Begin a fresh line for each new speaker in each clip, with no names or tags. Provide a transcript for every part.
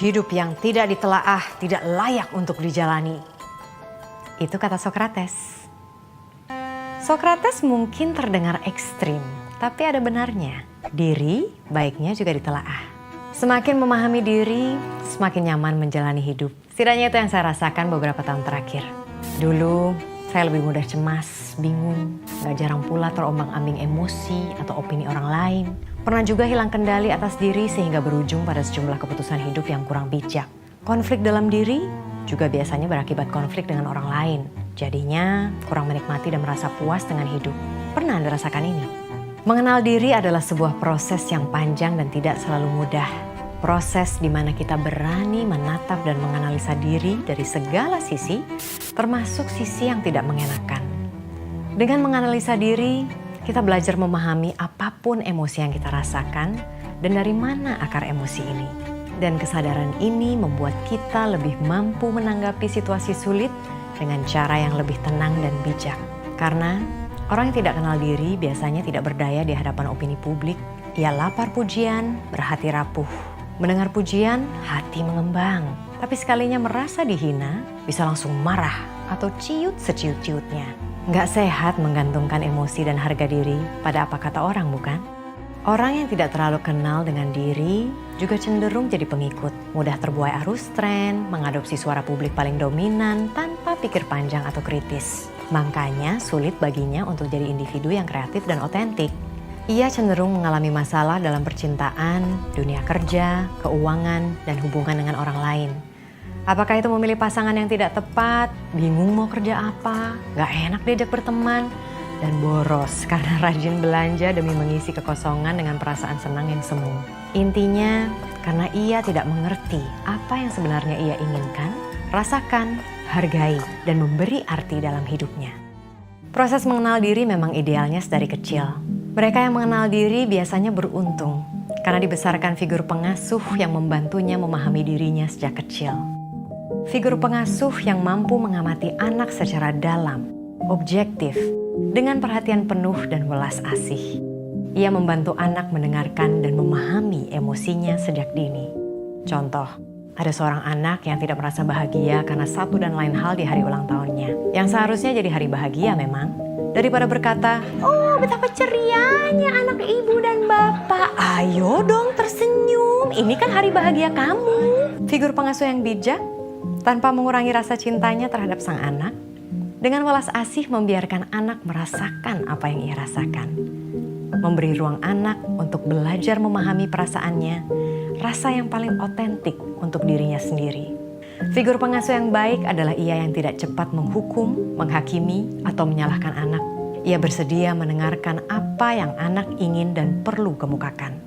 Hidup yang tidak ditelaah tidak layak untuk dijalani. Itu kata Sokrates. Sokrates mungkin terdengar ekstrim, tapi ada benarnya. Diri baiknya juga ditelaah. Semakin memahami diri, semakin nyaman menjalani hidup. Setidaknya itu yang saya rasakan beberapa tahun terakhir. Dulu saya lebih mudah cemas, bingung, gak jarang pula terombang-ambing emosi atau opini orang lain. Pernah juga hilang kendali atas diri sehingga berujung pada sejumlah keputusan hidup yang kurang bijak. Konflik dalam diri juga biasanya berakibat konflik dengan orang lain. Jadinya kurang menikmati dan merasa puas dengan hidup. Pernah Anda rasakan ini? Mengenal diri adalah sebuah proses yang panjang dan tidak selalu mudah. Proses di mana kita berani menatap dan menganalisa diri dari segala sisi, termasuk sisi yang tidak mengenakan. Dengan menganalisa diri, kita belajar memahami apapun emosi yang kita rasakan dan dari mana akar emosi ini. Dan kesadaran ini membuat kita lebih mampu menanggapi situasi sulit dengan cara yang lebih tenang dan bijak. Karena orang yang tidak kenal diri biasanya tidak berdaya di hadapan opini publik. Ia lapar pujian, berhati rapuh. Mendengar pujian, hati mengembang. Tapi sekalinya merasa dihina, bisa langsung marah atau ciut seciut-ciutnya. Nggak sehat menggantungkan emosi dan harga diri pada apa kata orang, bukan? Orang yang tidak terlalu kenal dengan diri juga cenderung jadi pengikut. Mudah terbuai arus tren, mengadopsi suara publik paling dominan tanpa pikir panjang atau kritis. Makanya sulit baginya untuk jadi individu yang kreatif dan otentik. Ia cenderung mengalami masalah dalam percintaan, dunia kerja, keuangan, dan hubungan dengan orang lain. Apakah itu memilih pasangan yang tidak tepat, bingung mau kerja apa, gak enak diajak berteman, dan boros karena rajin belanja demi mengisi kekosongan dengan perasaan senang yang semu. Intinya, karena ia tidak mengerti apa yang sebenarnya ia inginkan, rasakan, hargai, dan memberi arti dalam hidupnya. Proses mengenal diri memang idealnya sedari kecil. Mereka yang mengenal diri biasanya beruntung karena dibesarkan figur pengasuh yang membantunya memahami dirinya sejak kecil. Figur pengasuh yang mampu mengamati anak secara dalam, objektif, dengan perhatian penuh dan welas asih. Ia membantu anak mendengarkan dan memahami emosinya sejak dini. Contoh, ada seorang anak yang tidak merasa bahagia karena satu dan lain hal di hari ulang tahunnya. Yang seharusnya jadi hari bahagia memang. Daripada berkata, oh betapa cerianya anak ibu dan bapak. Ayo dong tersenyum, ini kan hari bahagia kamu. Figur pengasuh yang bijak, tanpa mengurangi rasa cintanya terhadap sang anak, dengan welas asih membiarkan anak merasakan apa yang ia rasakan. Memberi ruang anak untuk belajar memahami perasaannya, rasa yang paling otentik untuk dirinya sendiri. Figur pengasuh yang baik adalah ia yang tidak cepat menghukum, menghakimi, atau menyalahkan anak. Ia bersedia mendengarkan apa yang anak ingin dan perlu kemukakan.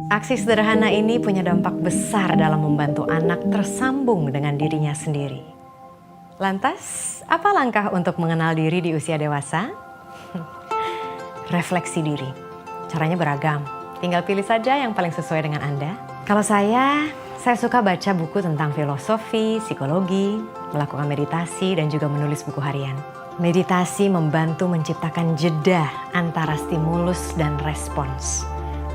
Aksi sederhana ini punya dampak besar dalam membantu anak tersambung dengan dirinya sendiri. Lantas, apa langkah untuk mengenal diri di usia dewasa? Refleksi diri. Caranya beragam. Tinggal pilih saja yang paling sesuai dengan Anda. Kalau saya suka baca buku tentang filosofi, psikologi, melakukan meditasi, dan juga menulis buku harian. Meditasi membantu menciptakan jeda antara stimulus dan respons,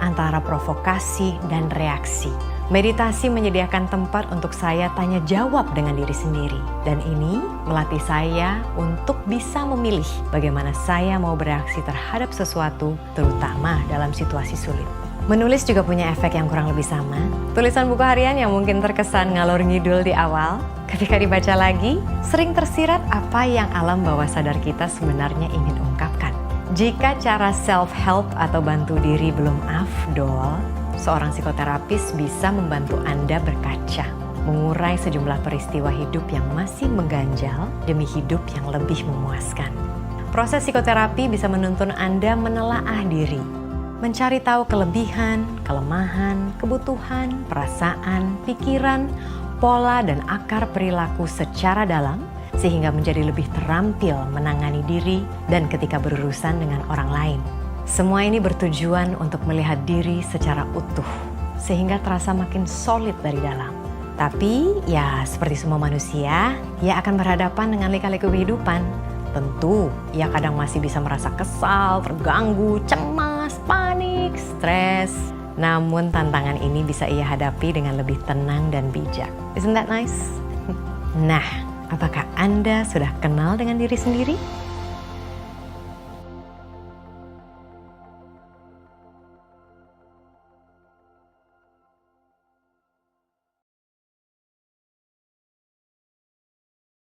antara provokasi dan reaksi. Meditasi menyediakan tempat untuk saya tanya jawab dengan diri sendiri. Dan ini melatih saya untuk bisa memilih bagaimana saya mau bereaksi terhadap sesuatu, terutama dalam situasi sulit. Menulis juga punya efek yang kurang lebih sama. Tulisan buku harian yang mungkin terkesan ngalor ngidul di awal, ketika dibaca lagi, sering tersirat apa yang alam bawah sadar kita sebenarnya ingin ungkapkan. Jika cara self-help atau bantu diri belum afdol, seorang psikoterapis bisa membantu Anda berkaca, mengurai sejumlah peristiwa hidup yang masih mengganjal demi hidup yang lebih memuaskan. Proses psikoterapi bisa menuntun Anda menelaah diri, mencari tahu kelebihan, kelemahan, kebutuhan, perasaan, pikiran, pola, dan akar perilaku secara dalam, sehingga menjadi lebih terampil menangani diri dan ketika berurusan dengan orang lain. Semua ini bertujuan untuk melihat diri secara utuh, sehingga terasa makin solid dari dalam. Tapi ya seperti semua manusia, ia akan berhadapan dengan lika-liku kehidupan. Tentu, ia kadang masih bisa merasa kesal, terganggu, cemas, panik, stres. Namun tantangan ini bisa ia hadapi dengan lebih tenang dan bijak. Isn't that nice? Nah, apakah Anda sudah kenal dengan diri sendiri?